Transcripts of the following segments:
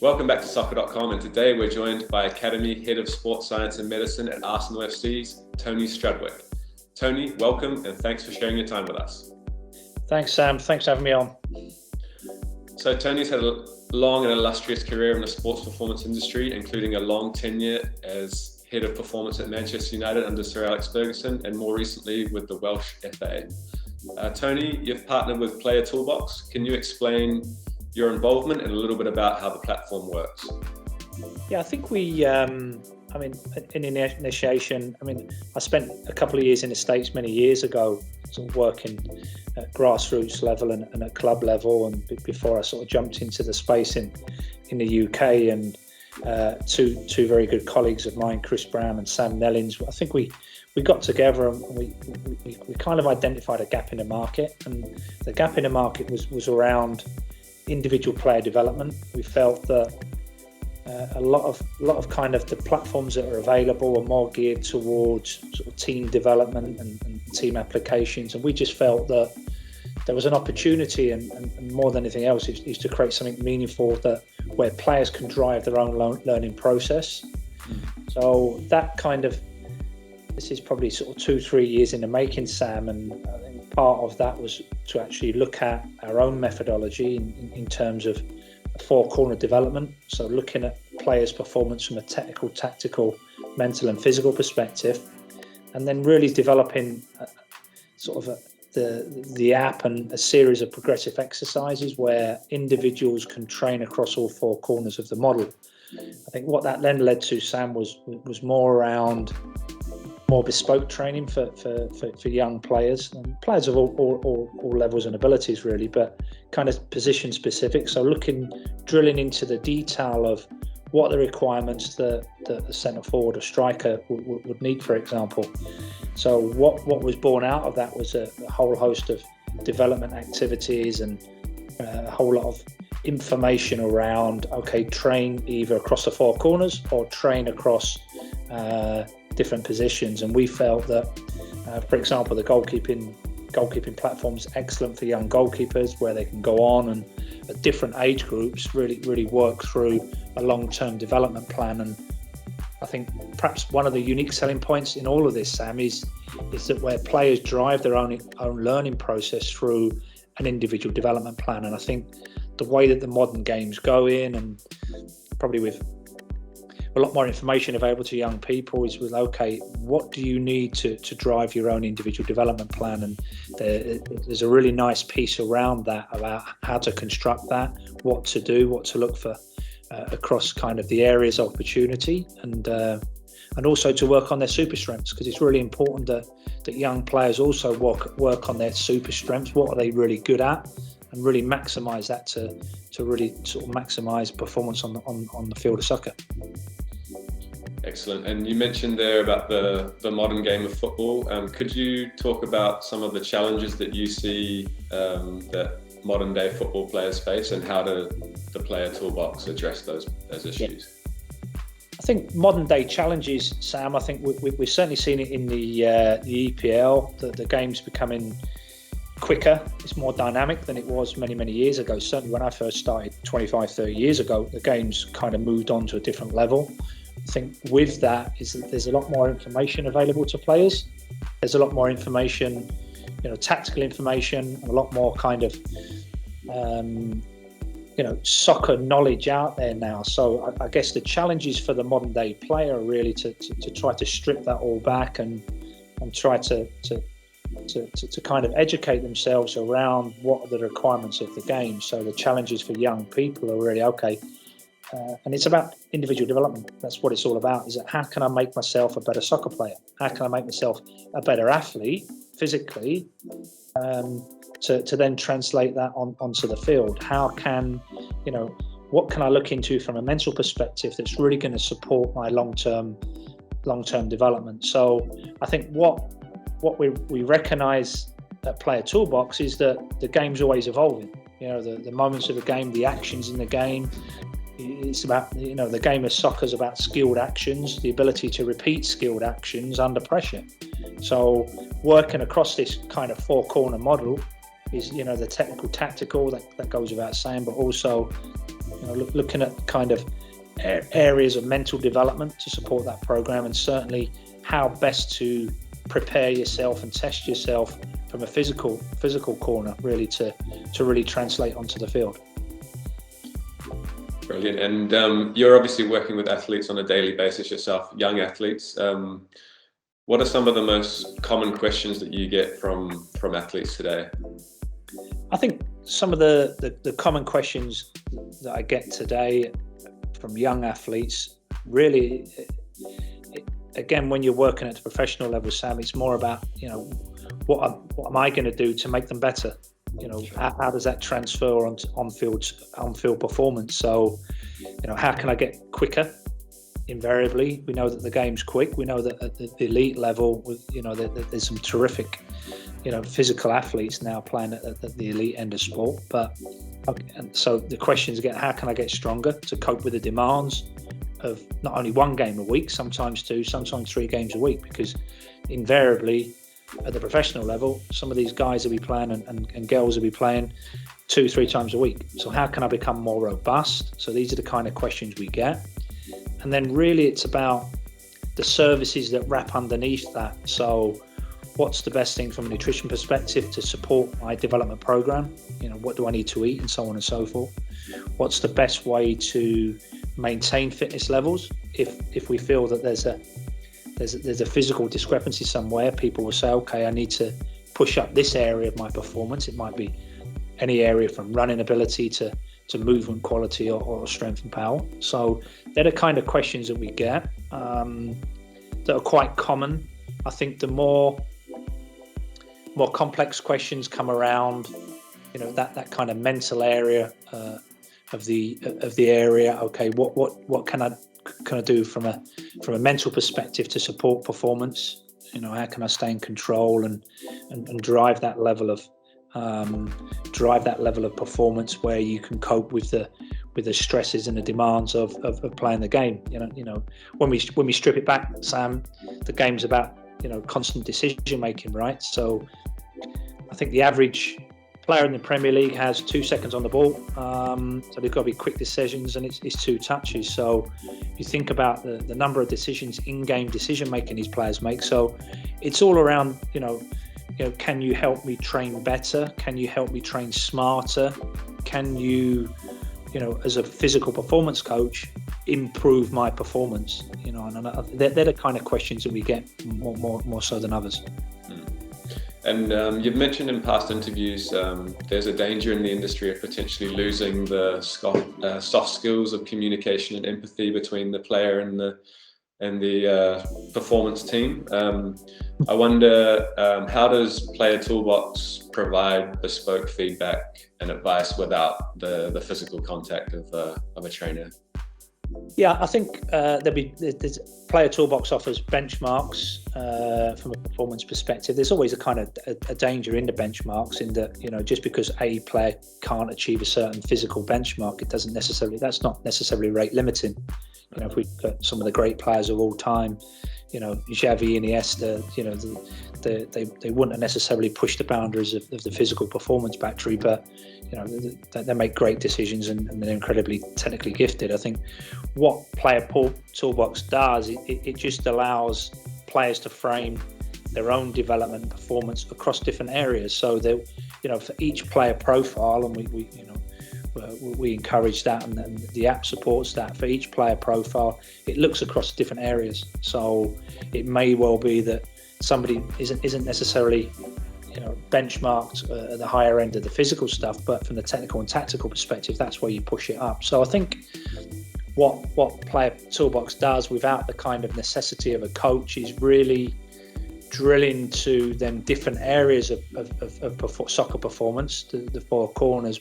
Welcome back to SOCCER.COM, and today we're joined by Academy Head of Sports Science and Medicine at Arsenal FC's Tony Strudwick. Tony, welcome and thanks for sharing your time with us. Thanks, Sam. Thanks for having me on. So Tony's had a long and illustrious career in the sports performance industry, including a long tenure as Head of Performance at Manchester United under Sir Alex Ferguson, and more recently with the Welsh FA. Tony, you've partnered with Player Toolbox. Can you explain your involvement and a little bit about how the platform works? Yeah, I think in initiation, I spent a couple of years in the States many years ago, sort of working at grassroots level and at club level, and before I sort of jumped into the space in the UK, and two very good colleagues of mine, Chris Brown and Sam Nellins, I think we got together and we kind of identified a gap in the market, and the gap in the market was around individual player development. We felt that a lot of kind of the platforms that are available are more geared towards sort of team development and team applications, and we just felt that there was an opportunity, and more than anything else is to create something meaningful where players can drive their own learning process. So that this is probably sort of 2-3 years in the making, Sam, and I think part of that was to actually look at our own methodology in terms of four-corner development. So looking at players' performance from a technical, tactical, mental and physical perspective, and then really developing the app and a series of progressive exercises where individuals can train across all four corners of the model. I think what that then led to, Sam, was more around more bespoke training for young players, and players of all levels and abilities really, but kind of position specific. So drilling into the detail of what the requirements that a centre forward or striker would need, for example. So what was born out of that was a whole host of development activities and a whole lot of information around, train either across the four corners or train across different positions. And we felt that, for example, the goalkeeping platform is excellent for young goalkeepers, where they can go on and at different age groups really work through a long-term development plan. And I think perhaps one of the unique selling points in all of this, Sam, is that where players drive their own learning process through an individual development plan. And I think the way that the modern games go in, and probably with a lot more information available to young people, is with, what do you need to drive your own individual development plan? And there's a really nice piece around that about how to construct that, what to do, what to look for across kind of the areas of opportunity, and also to work on their super strengths, because it's really important that young players also work on their super strengths. What are they really good at? And really maximise that to really sort of maximise performance on the field of soccer. Excellent. And you mentioned there about the modern game of football. Could you talk about some of the challenges that you see that modern day football players face, and how do the Player Toolbox address those issues? I think modern day challenges, Sam, I think we've certainly seen it in the EPL, that the game's becoming quicker, it's more dynamic than it was many years ago. Certainly when I first started 25-30 years ago, the game's kind of moved on to a different level. I think with that is that there's a lot more information available to players. There's a lot more information, tactical information, and a lot more kind of soccer knowledge out there now. So I guess the challenges for the modern day player are really to try to strip that all back and try to kind of educate themselves around what are the requirements of the game. So the challenges for young people are really and it's about individual development. That's what it's all about, is that how can I make myself a better soccer player? How can I make myself a better athlete physically, to then translate that onto the field? How can, what can I look into from a mental perspective that's really going to support my long-term development? So I think what we recognise at Player Toolbox is that the game's always evolving. The moments of the game, the actions in the game, it's about, the game of soccer is about skilled actions, the ability to repeat skilled actions under pressure. So working across this kind of four-corner model is, the technical, tactical, that goes without saying, but also looking at kind of areas of mental development to support that program, and certainly how best to prepare yourself and test yourself from a physical corner, really to really translate onto the field. Brilliant. And you're obviously working with athletes on a daily basis yourself, young athletes. What are some of the most common questions that you get from athletes today? I think some of the common questions that I get today from young athletes, really, again, when you're working at the professional level, Sam, it's more about, what am I going to do to make them better? How does that transfer onto on-field performance? So, how can I get quicker? Invariably, we know that the game's quick. We know that at the elite level, that there's some terrific, physical athletes now playing at the elite end of sport. But so the questions again: how can I get stronger to cope with the demands of not only one game a week, sometimes two, sometimes 3 games a week? Because invariably, at the professional level, some of these guys will be playing and girls will be playing 2-3 times a week. So how can I become more robust? So these are the kind of questions we get. And then really it's about the services that wrap underneath that. So what's the best thing from a nutrition perspective to support my development program? What do I need to eat, and so on and so forth? What's the best way to maintain fitness levels? If we feel that there's a physical discrepancy somewhere, people will say, okay, I need to push up this area of my performance. It might be any area from running ability to movement quality or strength and power. So they're the kind of questions that we get that are quite common. I think the more complex questions come around, that kind of mental area of the area. Okay, what can I do from a mental perspective to support performance? How can I stay in control and drive that level of performance where you can cope with the stresses and the demands of playing the game. When we strip it back, Sam, the game's about constant decision making, right? So I think the average player in the Premier League has 2 seconds on the ball, so they've got to be quick decisions, and it's 2 touches. So you think about the number of decisions, in-game decision making these players make. So it's all around, can you help me train better? Can you help me train smarter? Can you, as a physical performance coach, improve my performance? And they're the kind of questions that we get more so than others. And you've mentioned in past interviews there's a danger in the industry of potentially losing the soft skills of communication and empathy between the player and the performance team. I wonder, how does Player Toolbox provide bespoke feedback and advice without the physical contact of a trainer? Yeah, I think Player Toolbox offers benchmarks from a performance perspective. There's always a danger in the benchmarks, in that just because a player can't achieve a certain physical benchmark, that's not necessarily rate limiting. If we look at some of the great players of all time, Xavi, Iniesta, they wouldn't have necessarily pushed the boundaries of the physical performance battery, but they make great decisions and they're incredibly technically gifted. I think what Player Toolbox does, it just allows players to frame their own development and performance across different areas. So that for each player profile, and we encourage that, and the app supports that. For each player profile, it looks across different areas. So it may well be that somebody isn't necessarily benchmarked at the higher end of the physical stuff, but from the technical and tactical perspective, that's where you push it up. So I think what Player Toolbox does, without the kind of necessity of a coach, is really drill into them different areas of soccer performance, the 4 corners,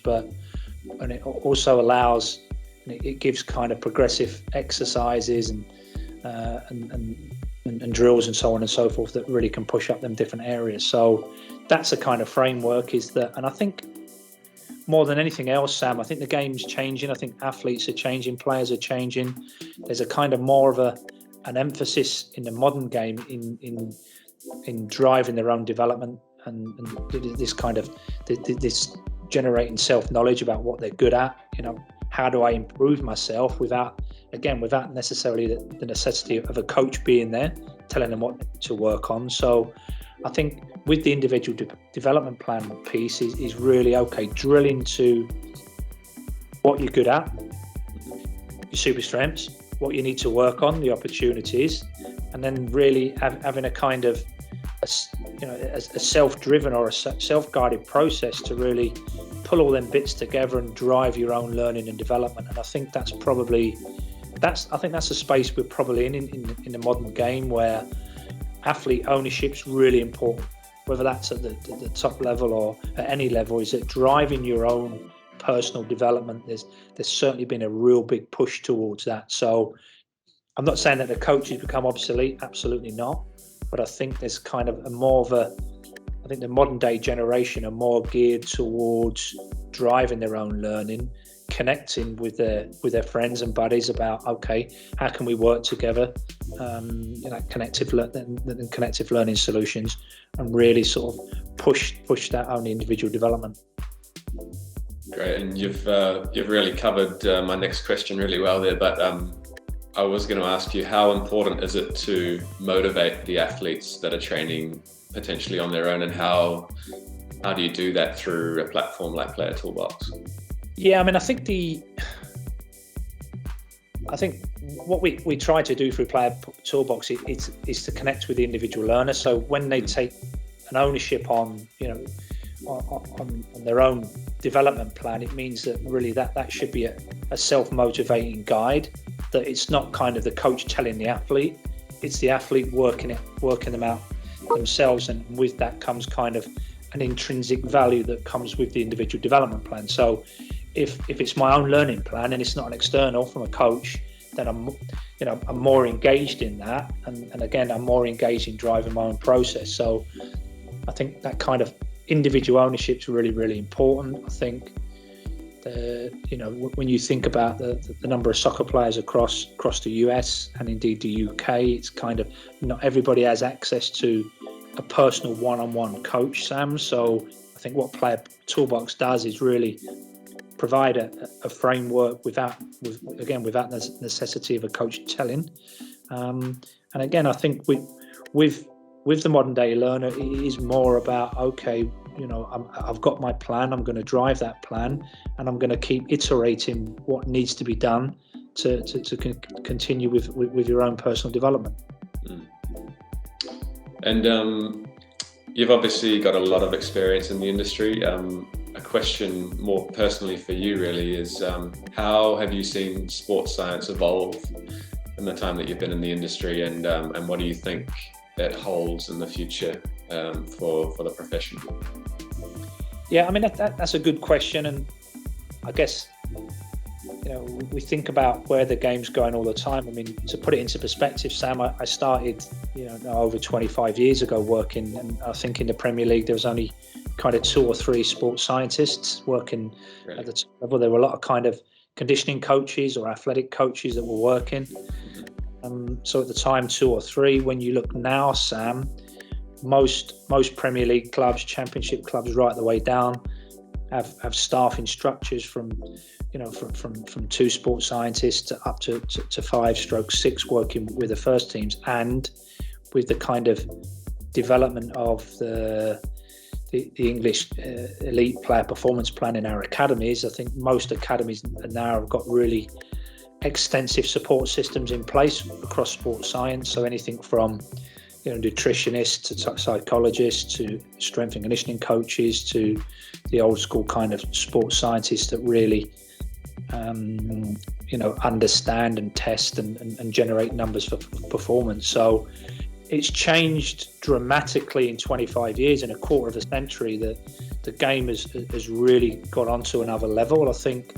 and it also allows, it gives kind of progressive exercises and drills and so on and so forth that really can push up them different areas. So that's a kind of framework, and I think more than anything else, Sam, I think the game's changing. I think athletes are changing, players are changing. There's a kind of more of an emphasis in the modern game in driving their own development and this kind of this generating self-knowledge about what they're good at. how do I improve myself without necessarily the necessity of a coach being there telling them what to work on. So I think with the individual development plan piece is really, okay, drill into what you're good at, your super strengths, what you need to work on, the opportunities, and then really having a kind of a self-driven or a self-guided process to really pull all them bits together and drive your own learning and development. And I think that's a space we're probably in the modern game, where athlete ownership's really important, whether that's at the top level or at any level. Is it driving your own personal development? There's certainly been a real big push towards that. So I'm not saying that the coaches become obsolete, absolutely not, but I think there's kind of I think the modern day generation are more geared towards driving their own learning, connecting with their friends and buddies about, okay, how can we work together, connective learning solutions, and really sort of push that own individual development. Great, and you've really covered my next question really well there, but I was going to ask you, how important is it to motivate the athletes that are training potentially on their own, and how do you do that through a platform like Player Toolbox? Yeah, I mean, I think what we try to do through Player Toolbox is to connect with the individual learner. So when they take an ownership on their own development plan, it means that really that should be a self-motivating guide. That it's not kind of the coach telling the athlete; it's the athlete working them out themselves, and with that comes kind of an intrinsic value that comes with the individual development plan. So if it's my own learning plan and it's not an external from a coach, then I'm more engaged in that, and again, I'm more engaged in driving my own process. So I think that kind of individual ownership is really, really important. I think when you think about the number of soccer players across the US and indeed the UK, it's kind of not everybody has access to a personal one-on-one coach, Sam. So I think what Player Toolbox does is really provide a framework without the necessity of a coach telling. And again, I think with the modern day learner, it is more about, okay, I've got my plan, I'm going to drive that plan, and I'm going to keep iterating what needs to be done to continue with your own personal development. And you've obviously got a lot of experience in the industry. A question more personally for you really is, how have you seen sports science evolve in the time that you've been in the industry, and what do you think it holds in the future for the profession? Yeah, I mean, that's a good question, and I guess we think about where the game's going all the time. I mean, to put it into perspective, Sam, I started over 25 years ago working, and I think in the Premier League there was only kind of 2 or 3 sports scientists working. Really? At the top level. There were a lot of kind of conditioning coaches or athletic coaches that were working. So at the time, 2 or 3. When you look now, Sam, most Premier League clubs, Championship clubs, right the way down, have staffing structures from 2 sports scientists to up to 5/6 working with the first teams, and with the kind of development of the English elite player performance plan in our academies. I think most academies now have got really extensive support systems in place across sports science. So anything from nutritionists to psychologists to strength and conditioning coaches to the old school kind of sports scientists that really understand and test and generate numbers for performance. So it's changed dramatically in 25 years, in a quarter of a century, that the game has really got onto another level. I think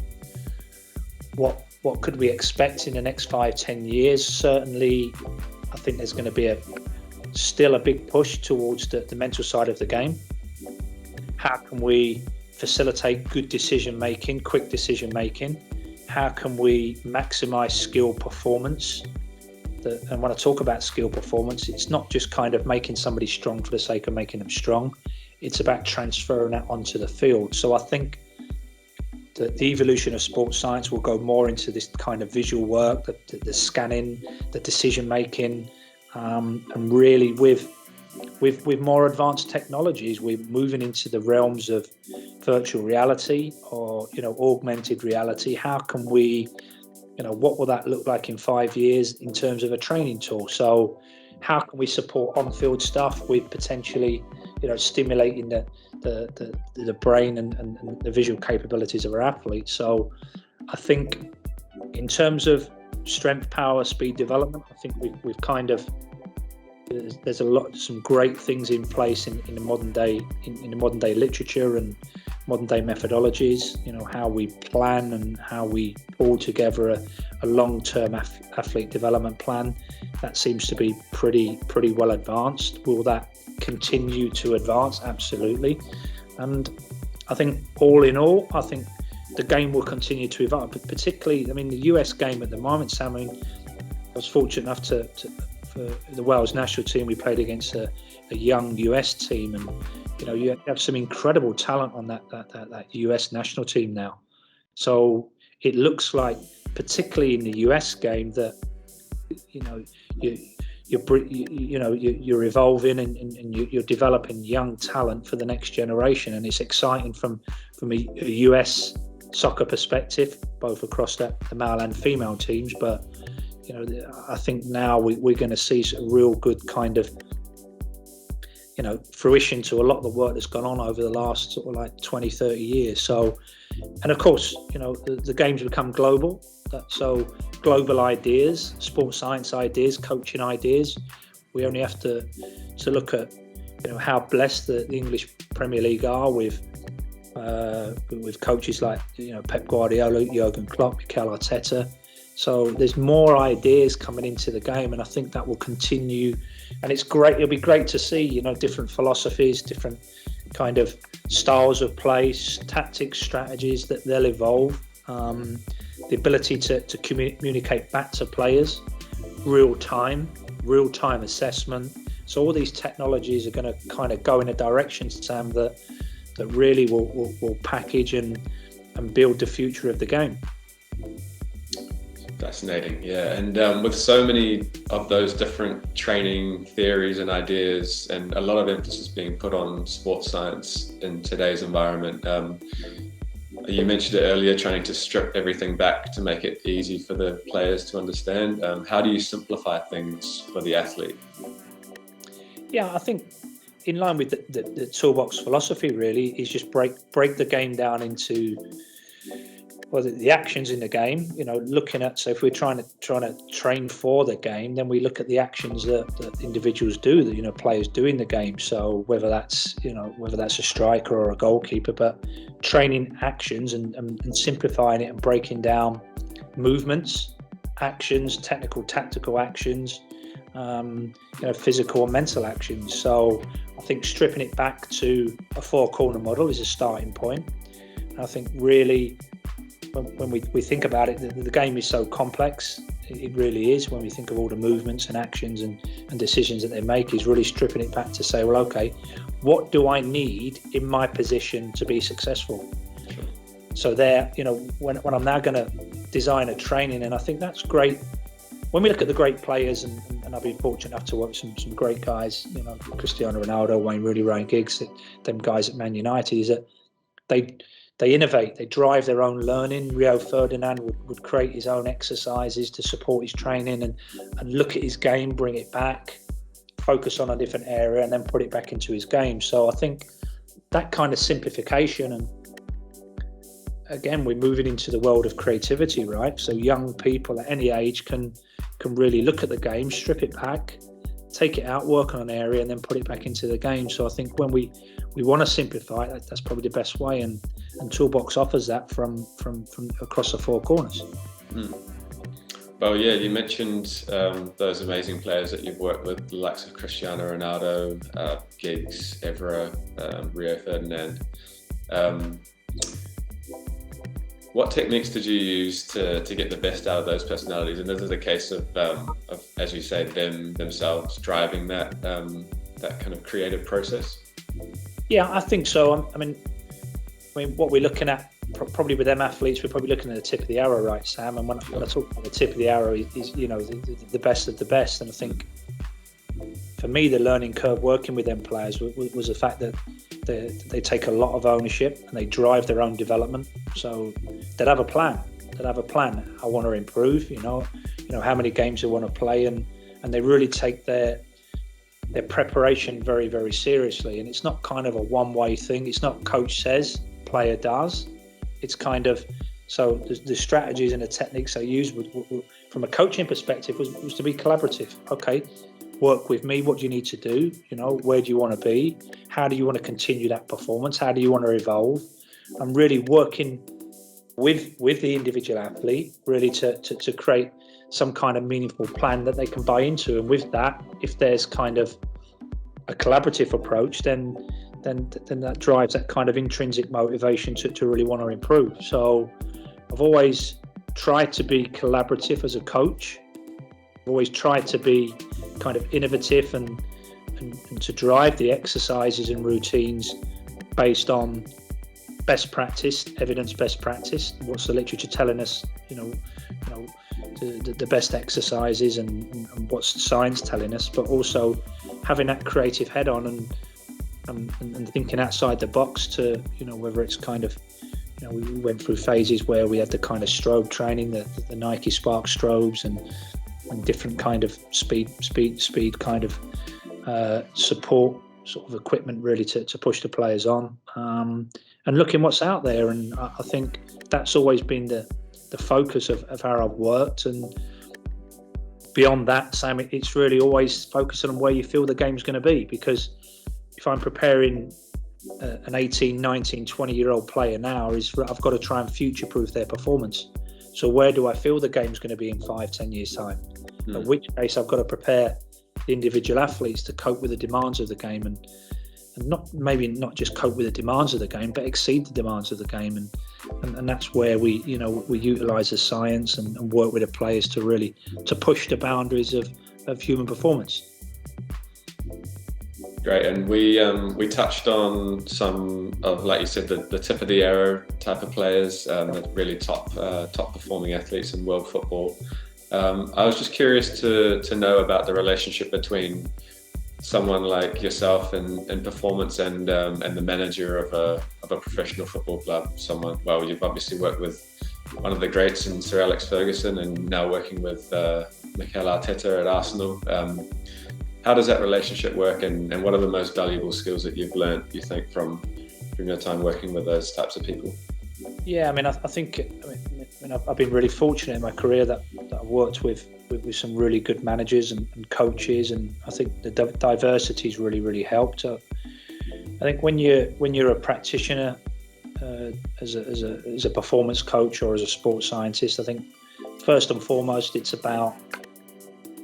what could we expect in the next 5-10 years? Certainly, I think there's going to be still a big push towards the mental side of the game. How can we facilitate good decision making, quick decision making? How can we maximize skill performance? And when I talk about skill performance, it's not just kind of making somebody strong for the sake of making them strong. It's about transferring that onto the field. So I think the evolution of sports science will go more into this kind of visual work, the scanning, the decision making, and really with more advanced technologies, we're moving into the realms of virtual reality or augmented reality. How can we, what will that look like in 5 years in terms of a training tool? So how can we support on-field stuff with potentially stimulating the brain and the visual capabilities of our athletes? So I think in terms of strength, power, speed development, I think we've kind of, there's some great things in place in the modern day literature and modern day methodologies. How we plan and how we pull together a long-term athlete development plan that seems to be pretty well advanced. Will that continue to advance? Absolutely. And I think all in all, I think the game will continue to evolve. But particularly, the US game at the moment, Sam, I was fortunate enough for the Wales national team, we played against a young US team, and you have some incredible talent on that US national team now. So it looks like, particularly in the US game, that you're evolving and you're developing young talent for the next generation, and it's exciting from a US soccer perspective, both across the male and female teams. But I think now we're going to see a real good kind of fruition to a lot of the work that's gone on over the last sort of like 20-30 years. So, and of course, the game's become global. So global ideas, sports science ideas, coaching ideas. We only have to look at how blessed the English Premier League are with coaches like Pep Guardiola, Jurgen Klopp, Mikel Arteta. So there's more ideas coming into the game, and I think that will continue. And it's great. It'll be great to see, different philosophies, different kind of styles of play, tactics, strategies that they'll evolve. The ability to communicate back to players, real time assessment. So all these technologies are going to kind of go in a direction, Sam, that really will package and build the future of the game. Fascinating, yeah. And with so many of those different training theories and ideas, and a lot of emphasis being put on sports science in today's environment, you mentioned it earlier, trying to strip everything back to make it easy for the players to understand. How do you simplify things for the athlete? Yeah, I think in line with the Toolbox philosophy, really, is just break the game down into the actions in the game. Looking at, so if we're trying to train for the game, then we look at the actions that individuals do, that players do in the game. So whether that's a striker or a goalkeeper, but training actions and simplifying it and breaking down movements, actions, tactical actions, physical and mental actions. So I think stripping it back to a four-corner model is a starting point. And I think really, when we think about it, the game is so complex. It really is. When we think of all the movements and actions and decisions that they make, is really stripping it back to say, well, okay, what do I need in my position to be successful? Sure. So there, when I'm now going to design a training, and I think that's great. When we look at the great players, and I've been fortunate enough to work with some great guys, Cristiano Ronaldo, Wayne Rooney, Ryan Giggs, them guys at Man United, is that they innovate, they drive their own learning. Rio Ferdinand would create his own exercises to support his training and look at his game, bring it back, focus on a different area, and then put it back into his game. So I think that kind of simplification, and again, we're moving into the world of creativity, right? So young people at any age can really look at the game, strip it back, take it out, work on an area, and then put it back into the game. So I think when we want to simplify it, that's probably the best way, and Toolbox offers that from across the four corners. Well, yeah, you mentioned those amazing players that you've worked with, the likes of Cristiano Ronaldo, Giggs, Evra, Rio Ferdinand. What techniques did you use to get the best out of those personalities? And is it a case of as you say, themselves driving that kind of creative process? Yeah, I think so. I mean, what we're looking at probably with them athletes, we're probably looking at the tip of the arrow, right, Sam? And when I talk about the tip of the arrow, is you know, the best of the best. And I think for me, the learning curve working with them players was the fact that they take a lot of ownership and they drive their own development. So they'd have a plan. I want to improve. You know how many games they want to play, and they really take their preparation very, very seriously. And it's not kind of a one-way thing. It's not coach says, player does. It's kind of, so the strategies and the techniques I used from a coaching perspective was to be collaborative. Okay, work with me. What do you need to do? You know, where do you want to be? How do you want to continue that performance? How do you want to evolve? I'm really working with the individual athlete, really to create some kind of meaningful plan that they can buy into. And with that, if there's kind of a collaborative approach, then that drives that kind of intrinsic motivation to really want to improve. So I've always tried to be collaborative as a coach. I've always tried to be kind of innovative and to drive the exercises and routines based on best practice, evidence-based practice. What's the literature telling us? The best exercises and what's the science telling us, but also having that creative head on and thinking outside the box to, whether it's kind of, we went through phases where we had the kind of strobe training, the Nike Spark strobes and different kind of speed kind of support sort of equipment really to push the players on, and looking what's out there. And I think that's always been the focus of how I've worked. And beyond that, Sam, it's really always focusing on where you feel the game's going to be, because if I'm preparing an 18, 19, 20-year-old player now, I've got to try and future-proof their performance. So where do I feel the game's going to be in 5-10 years' time? In which case I've got to prepare the individual athletes to cope with the demands of the game, and not just cope with the demands of the game, but exceed the demands of the game. And that's where we utilise the science and work with the players to really to push the boundaries of human performance. Great, and we touched on some of, like you said, the tip of the arrow type of players, the really top performing athletes in world football. I was just curious to know about the relationship between someone like yourself in performance and the manager of a professional football club. You've obviously worked with one of the greats in Sir Alex Ferguson, and now working with Mikel Arteta at Arsenal. How does that relationship work, and what are the most valuable skills that you've learned, you think, from your time working with those types of people? Yeah, I think I've been really fortunate in my career that I've worked with some really good managers and coaches, and I think the diversity's really, really helped. I think when you're a practitioner as a performance coach or as a sports scientist, I think first and foremost it's about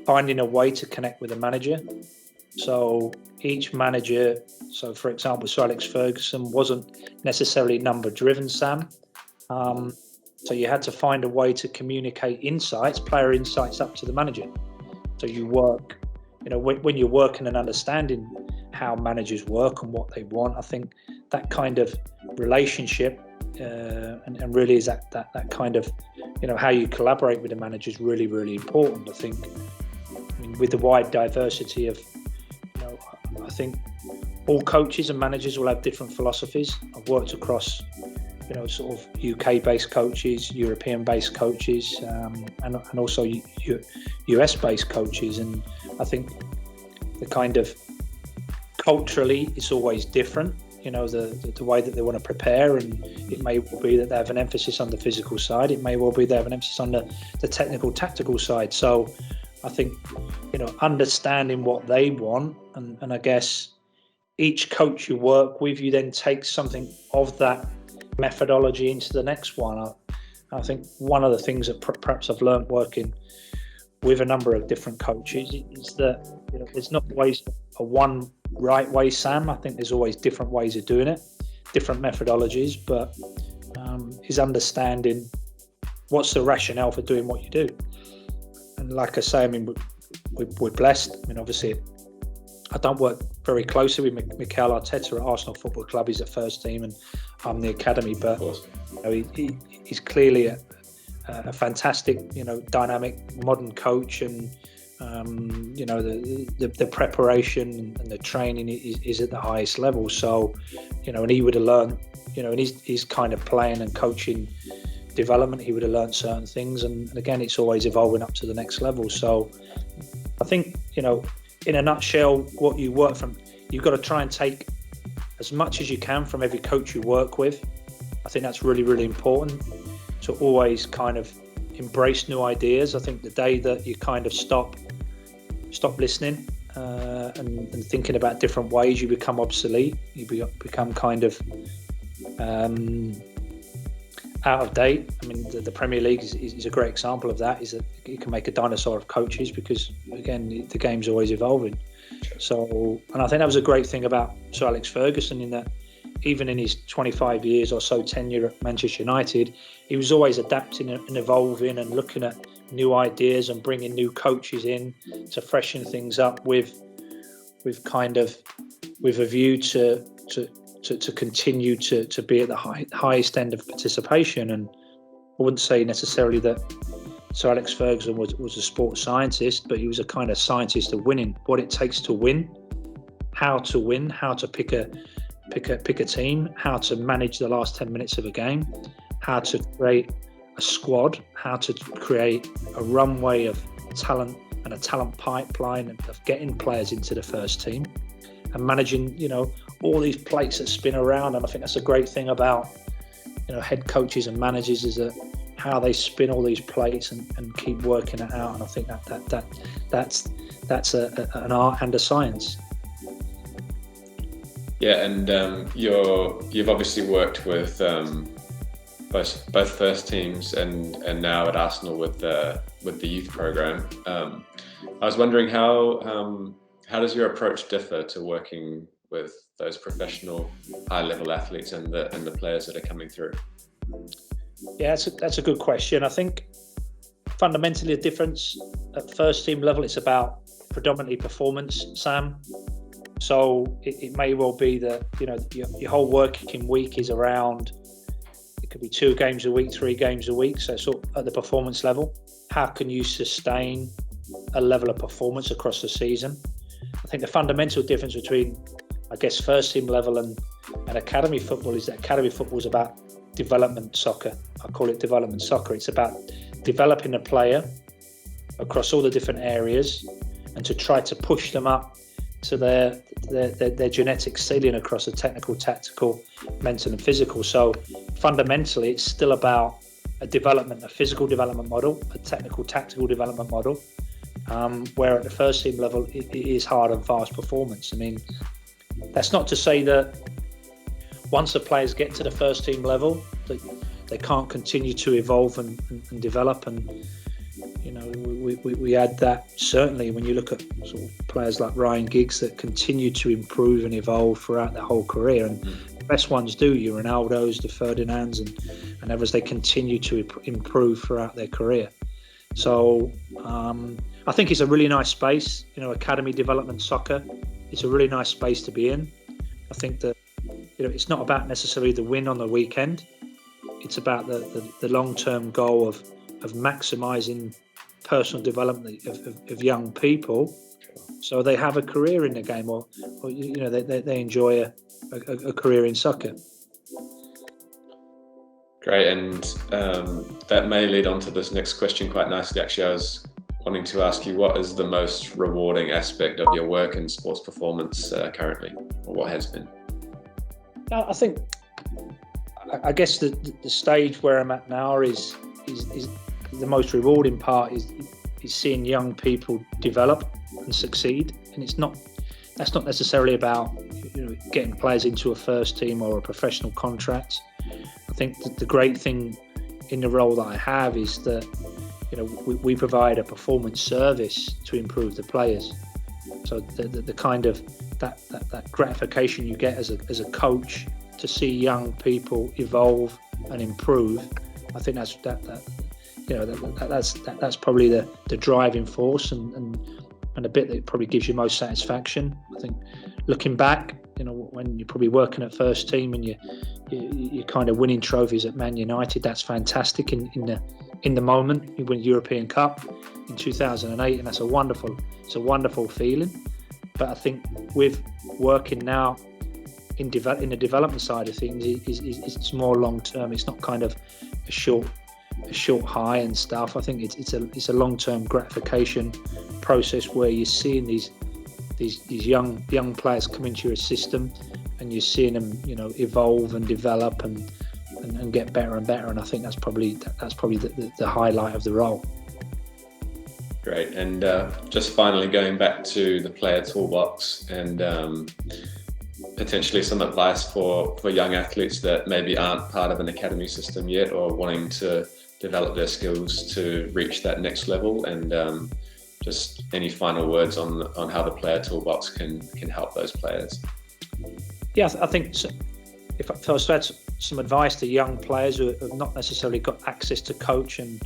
finding a way to connect with a manager. So each manager, so for example, Sir Alex Ferguson wasn't necessarily number driven, Sam. So you had to find a way to communicate player insights up to the manager. So you work, when you're working and understanding how managers work and what they want, I think that kind of relationship and really is that kind of, how you collaborate with the manager is really, really important. I think, with the wide diversity of, I think all coaches and managers will have different philosophies. I've worked across, sort of UK-based coaches, European-based coaches, and also US-based coaches. And I think the kind of culturally, it's always different. The way that they want to prepare, and it may well be that they have an emphasis on the physical side. It may well be they have an emphasis on the technical, tactical side. So I think, understanding what they want, and I guess each coach you work with, you then take something of that methodology into the next one. I think one of the things that perhaps I've learned working with a number of different coaches is that there's not always a one right way, Sam. I think there's always different ways of doing it, different methodologies, but is understanding what's the rationale for doing what you do. And like I say, we're blessed. Obviously I don't work very closely with Mikel Arteta at Arsenal Football Club. He's at first team and I'm the academy, but he's clearly a fantastic, dynamic modern coach, and the preparation and the training is at the highest level. So, and he would have learned, in his kind of playing and coaching development, he would have learned certain things. And again, it's always evolving up to the next level. So I think, in a nutshell, what you work from, you've got to try and take as much as you can from every coach you work with. I think that's really, really important, to always kind of embrace new ideas. I think the day that you kind of stop listening and thinking about different ways, you become obsolete. You become kind of out of date. I mean, the Premier League is a great example of that. Is that it can make a dinosaur of coaches, because again, the game's always evolving. So, and I think that was a great thing about Sir Alex Ferguson, in that even in his 25 years or so tenure at Manchester United, he was always adapting and evolving and looking at new ideas and bringing new coaches in to freshen things up with a view to continue to be at the highest end of participation. And I wouldn't say necessarily that Sir Alex Ferguson was a sports scientist, but he was a kind of scientist of winning, what it takes to win, how to pick a team, how to manage the last 10 minutes of a game, how to create a squad, how to create a runway of talent and a talent pipeline of getting players into the first team, and managing, all these plates that spin around. And I think that's a great thing about, head coaches and managers, is that how they spin all these plates and keep working it out. And I think that's an art and a science. Yeah, and you've obviously worked with both first teams and now at Arsenal with the youth program. I was wondering how does your approach differ to working with those professional high-level athletes and the players that are coming through? Yeah, that's a good question. I think fundamentally the difference at first team level, it's about predominantly performance, Sam. So it may well be that, your whole working week is around, it could be 2 games a week, 3 games a week. So sort of at the performance level, how can you sustain a level of performance across the season? I think the fundamental difference between, I guess, first team level and academy football is that academy football is about development soccer. I call it development soccer. It's about developing a player across all the different areas and to try to push them up to their genetic ceiling across the technical, tactical, mental and physical. So fundamentally, it's still about a physical development model, a technical, tactical development model, where at the first team level, it is hard and fast performance. I mean, that's not to say that once the players get to the first team level, they can't continue to evolve and develop. And we add that certainly when you look at sort of players like Ryan Giggs that continue to improve and evolve throughout their whole career. And the best ones do, your Ronaldos, the Ferdinands and others, they continue to improve throughout their career. So I think it's a really nice space, academy development soccer. It's a really nice space to be in. I think that, it's not about necessarily the win on the weekend. It's about the long-term goal of maximising personal development of young people, so they have a career in the game, or they enjoy a career in soccer. Great, and that may lead on to this next question quite nicely. Actually, I was wanting to ask you, what is the most rewarding aspect of your work in sports performance currently, or what has been? I guess the stage where I'm at now is the most rewarding part is seeing young people develop and succeed. And that's not necessarily about getting players into a first team or a professional contract. I think that the great thing in the role that I have is that we provide a performance service to improve the players. So the kind of that gratification you get as a coach to see young people evolve and improve, I think that's probably the driving force, and and the bit that probably gives you most satisfaction. I think looking back, when you're probably working at first team and you're kind of winning trophies at Man United, that's fantastic in the moment. You win European Cup in 2008, and it's a wonderful feeling. But I think with working now in the development side of things, it's more long term. It's not kind of a short high and stuff. I think it's a long term gratification process where you're seeing these young players come into your system, and you're seeing them evolve and develop and get better and better. And I think that's probably the highlight of the role. Great. And just finally going back to the Player Toolbox and potentially some advice for young athletes that maybe aren't part of an academy system yet, or wanting to develop their skills to reach that next level, and just any final words on how the Player Toolbox can help those players. Yeah, I think if I was to add some advice to young players who have not necessarily got access to coach and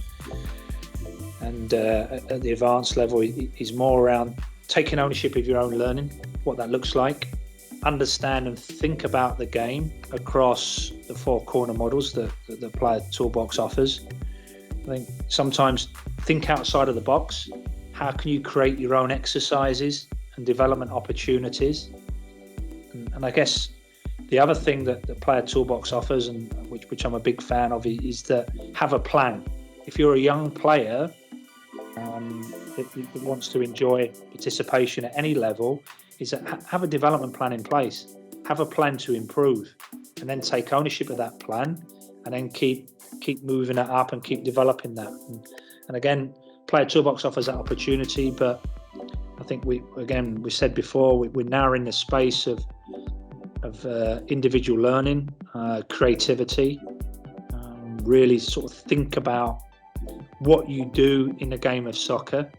at the advanced level, is more around taking ownership of your own learning, what that looks like, understand and think about the game across the 4 corner models that the Player Toolbox offers. I think sometimes think outside of the box. How can you create your own exercises and development opportunities? And I guess the other thing that the Player Toolbox offers, and which I'm a big fan of, is to have a plan. If you're a young player that wants to enjoy participation at any level, is that have a development plan in place, have a plan to improve, and then take ownership of that plan, and then keep moving it up and keep developing that. And again, Player Toolbox offers that opportunity, but I think we said before, we're now in the space of individual learning, creativity, really sort of think about what you do in the game of soccer,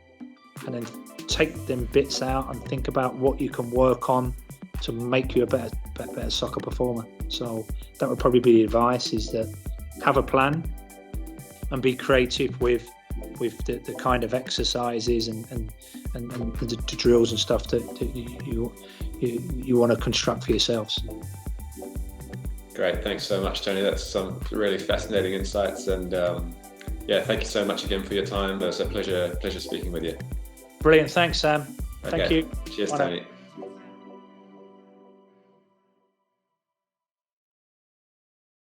and then take them bits out and think about what you can work on to make you a better soccer performer. So that would probably be the advice, is that have a plan and be creative with the kind of exercises and the drills and stuff that you want to construct for yourselves. Great, thanks so much, Tony. That's some really fascinating insights, and thank you so much again for your time. It was a pleasure speaking with you. Brilliant, thanks, Sam. Okay. Thank you. Cheers, Bye Tony. now.